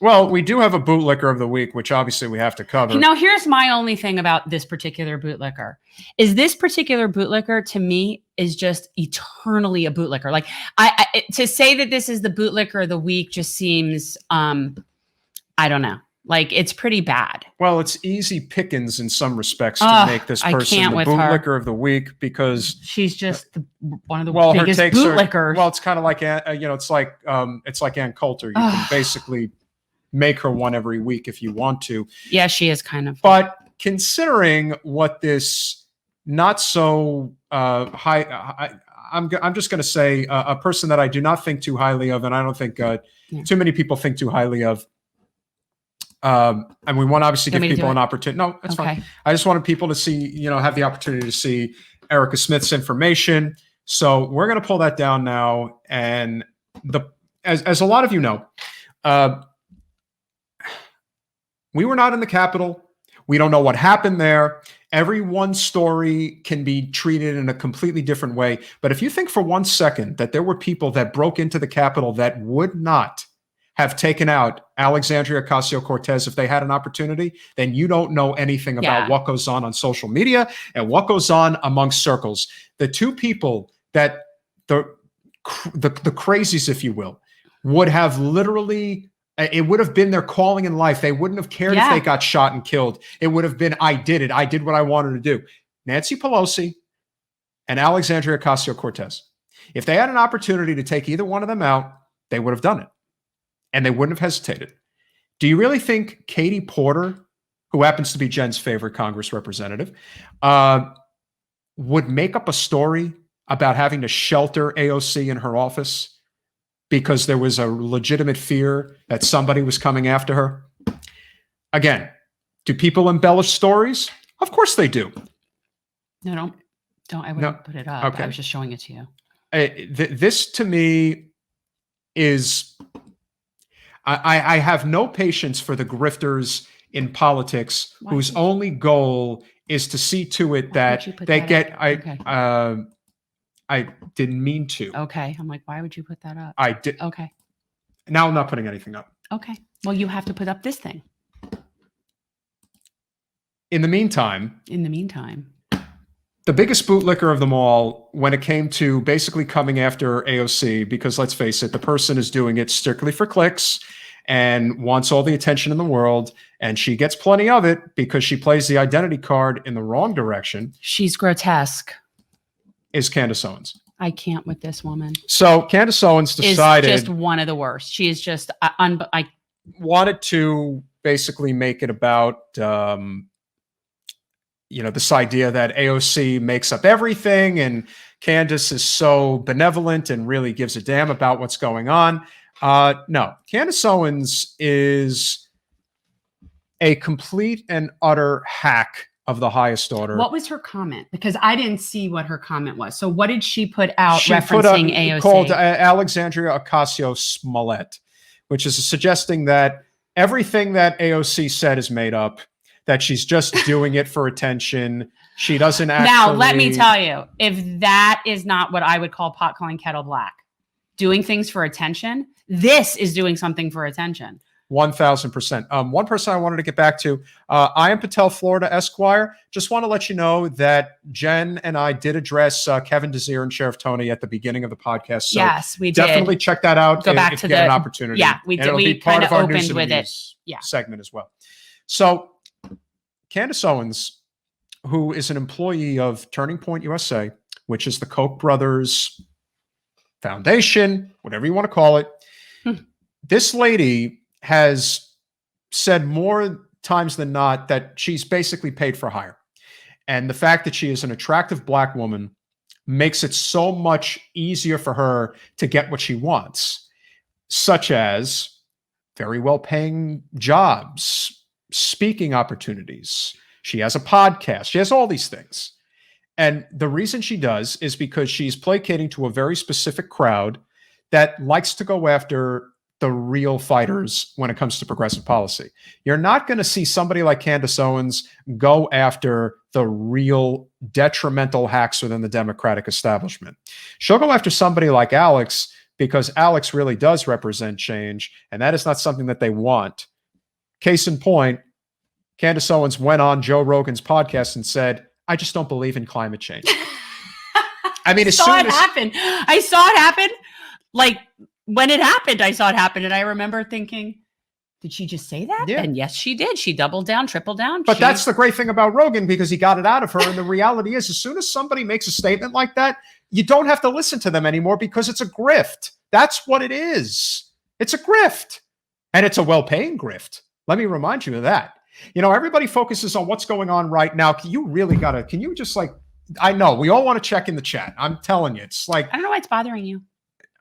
Well, we do have a bootlicker of the week, which obviously we have to cover. Now, here's my only thing about this particular bootlicker. Is this particular bootlicker to me is just eternally a bootlicker. Like to say that this is the bootlicker of the week just seems, I don't know. Like it's pretty bad. Well, it's easy pickings in some respects to make this person the bootlicker of the week because she's just one of the biggest bootlickers. Well, it's kind of like it's like Ann Coulter. You can basically make her one every week if you want to. Yeah, she is kind of. But considering what this not so high, I'm just going to say a person that I do not think too highly of, and I don't think too many people think too highly of. And we want to obviously give people an opportunity. No, that's fine. I just wanted people to see, have the opportunity to see Erica Smith's information. So we're going to pull that down now. And as a lot of you know, we were not in the Capitol. We don't know what happened there. Every one story can be treated in a completely different way. But if you think for 1 second that there were people that broke into the Capitol that would not have taken out Alexandria Ocasio-Cortez if they had an opportunity, then you don't know anything about what goes on social media and what goes on amongst circles. The two people that the crazies, if you will, would have literally, it would have been their calling in life. They wouldn't have cared if they got shot and killed. It would have been, I did it. I did what I wanted to do. Nancy Pelosi and Alexandria Ocasio-Cortez. If they had an opportunity to take either one of them out, they would have done it. And they wouldn't have hesitated. Do you really think Katie Porter, who happens to be Jen's favorite Congress representative, would make up a story about having to shelter AOC in her office because there was a legitimate fear that somebody was coming after her? Again, do people embellish stories? Of course they do. No, don't. I wouldn't put it up. Okay. I was just showing it to you. This to me is... I have no patience for the grifters in politics whose only goal is to see to it that they get. I didn't mean to. Okay, I'm like, why would you put that up? I did. Okay. Now I'm not putting anything up. Okay. Well, you have to put up this thing. In the meantime, the biggest bootlicker of them all when it came to basically coming after AOC, because let's face it, the person is doing it strictly for clicks and wants all the attention in the world, and she gets plenty of it because she plays the identity card in the wrong direction. She's grotesque. Is Candace Owens. I can't with this woman. So Candace Owens decided... Is just one of the worst. She is just... I wanted to basically make it about... this idea that AOC makes up everything and Candace is so benevolent and really gives a damn about what's going on. No, Candace Owens is a complete and utter hack of the highest order. What was her comment? Because I didn't see what her comment was. So what did she put out referencing AOC? Called Alexandria Ocasio-Smollett, which is suggesting that everything that AOC said is made up, that she's just doing it for attention. She doesn't actually... Now, let me tell you, if that is not what I would call pot calling kettle black, doing things for attention, this is doing something for attention. 1,000%. One person I wanted to get back to, I am Patel, Florida Esquire. Just want to let you know that Jen and I did address Kevin Desir and Sheriff Tony at the beginning of the podcast. So yes, we did. Definitely check that out. Go back to get an opportunity. Yeah, we did. We kind of opened with it. Yeah, segment as well. So Candace Owens, who is an employee of Turning Point USA, which is the Koch brothers foundation, whatever you want to call it. This lady has said more times than not that she's basically paid for hire. And the fact that she is an attractive black woman makes it so much easier for her to get what she wants, such as very well-paying jobs, speaking opportunities. She has a podcast. She has all these things. And the reason she does is because she's placating to a very specific crowd that likes to go after the real fighters when it comes to progressive policy. You're not going to see somebody like Candace Owens go after the real detrimental hacks within the Democratic establishment. She'll go after somebody like Alex because Alex really does represent change, and that is not something that they want. Case in point, Candace Owens went on Joe Rogan's podcast and said, I just don't believe in climate change. I mean, I saw it happen. Like when it happened, I saw it happen. And I remember thinking, did she just say that? Yeah. And yes, she did. She doubled down, tripled down. But that's the great thing about Rogan, because he got it out of her. And the reality is, as soon as somebody makes a statement like that, you don't have to listen to them anymore because it's a grift. That's what it is. It's a grift. And it's a well-paying grift. Let me remind you of that. Everybody focuses on what's going on right now. Can you just I know we all want to check in the chat. I'm telling you, it's like, I don't know why it's bothering you.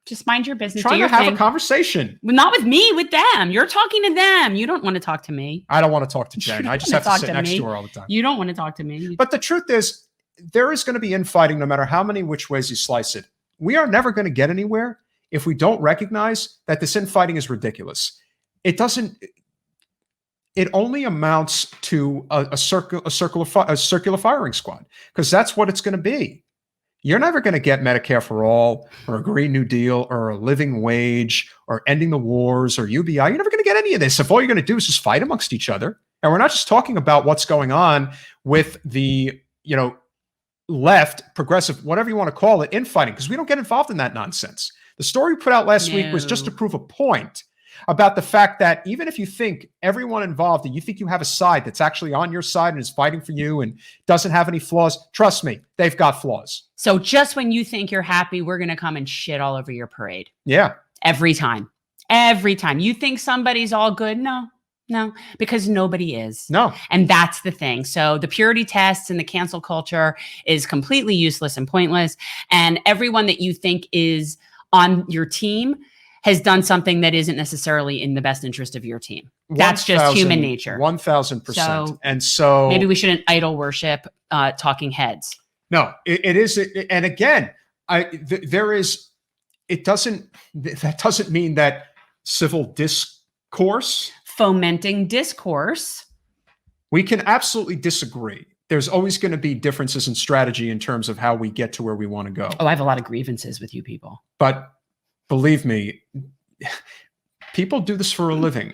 Just mind your business. Trying to have a conversation. Not with me, with them. You're talking to them. You don't want to talk to me. I don't want to talk to Jen. I just have to sit next to her all the time. You don't want to talk to me. But the truth is, there is going to be infighting no matter how many which ways you slice it. We are never going to get anywhere if we don't recognize that this infighting is ridiculous. It only amounts to a circular firing squad, because that's what it's going to be. You're never going to get Medicare for all or a Green New Deal or a living wage or ending the wars or UBI. You're never going to get any of this if all you're going to do is just fight amongst each other. And we're not just talking about what's going on with the, left, progressive, whatever you want to call it, infighting, because we don't get involved in that nonsense. The story we put out last week was just to prove a point about the fact that even if you think everyone involved and you think you have a side that's actually on your side and is fighting for you and doesn't have any flaws, trust me, they've got flaws. So just when you think you're happy, we're going to come and shit all over your parade. Yeah. Every time. Every time. You think somebody's all good? No, because nobody is. No. And that's the thing. So the purity tests and the cancel culture is completely useless and pointless. And everyone that you think is on your team has done something that isn't necessarily in the best interest of your team. That's just human nature. 1,000%. And so maybe we shouldn't idol worship talking heads. No, it is. And again, that doesn't mean that civil discourse, fomenting discourse. We can absolutely disagree. There's always going to be differences in strategy in terms of how we get to where we want to go. Oh, I have a lot of grievances with you people. But believe me, people do this for a living,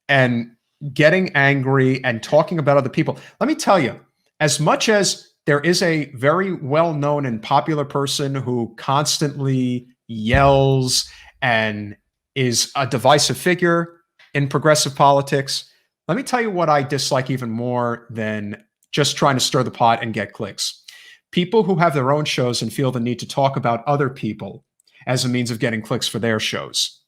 and getting angry and talking about other people. Let me tell you, as much as there is a very well-known and popular person who constantly yells and is a divisive figure in progressive politics, let me tell you what I dislike even more than just trying to stir the pot and get clicks. People who have their own shows and feel the need to talk about other people as a means of getting clicks for their shows.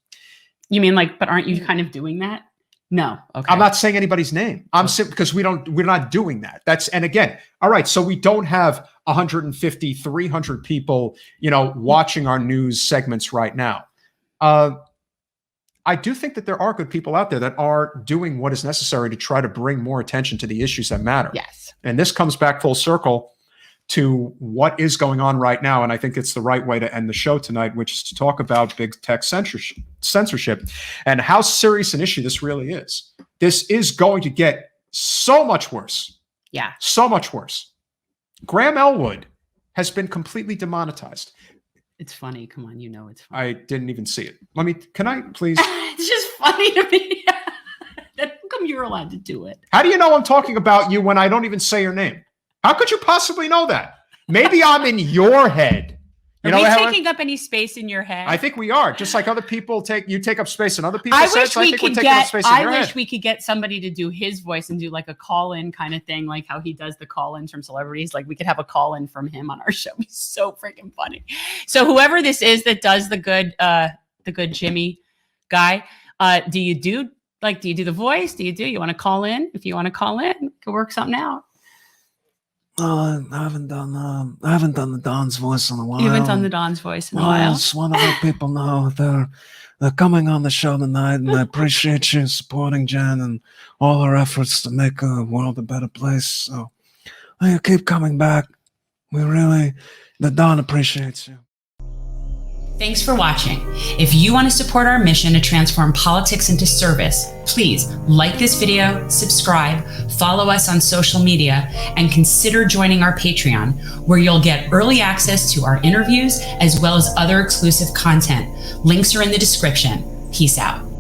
You mean but aren't you kind of doing that? No. Okay. I'm not saying anybody's name. I'm simply because we're not doing that. And again, all right. So we don't have 150, 300 people, watching our news segments right now. I do think that there are good people out there that are doing what is necessary to try to bring more attention to the issues that matter. Yes. And this comes back full circle to what is going on right now. And I think it's the right way to end the show tonight, which is to talk about big tech censorship and how serious an issue this really is. This is going to get so much worse. Yeah. So much worse. Graham Elwood has been completely demonetized. It's funny. Come on. It's funny. I didn't even see it. Can I please? It's just funny to me. How come you're allowed to do it? How do you know I'm talking about you when I don't even say your name? How could you possibly know that? Maybe I'm in your head. Are we taking up any space in your head? I think we are. Just like other people take up space in other people's heads. I wish we could get somebody to do his voice and do like a call-in kind of thing, like how he does the call-ins from celebrities. Like we could have a call-in from him on our show. He's so freaking funny. So whoever this is that does the good Jimmy guy, do you do the voice? You want to call in? If you want to call in, we could work something out. I haven't done the Don's voice in a while. You haven't done the Don's voice in a while. I just want to let people know they're coming on the show tonight, and I appreciate you supporting Jen and all her efforts to make the world a better place. So you keep coming back. The Don appreciates you. Thanks for watching. If you want to support our mission to transform politics into service, please like this video, subscribe, follow us on social media, and consider joining our Patreon, where you'll get early access to our interviews as well as other exclusive content. Links are in the description. Peace out.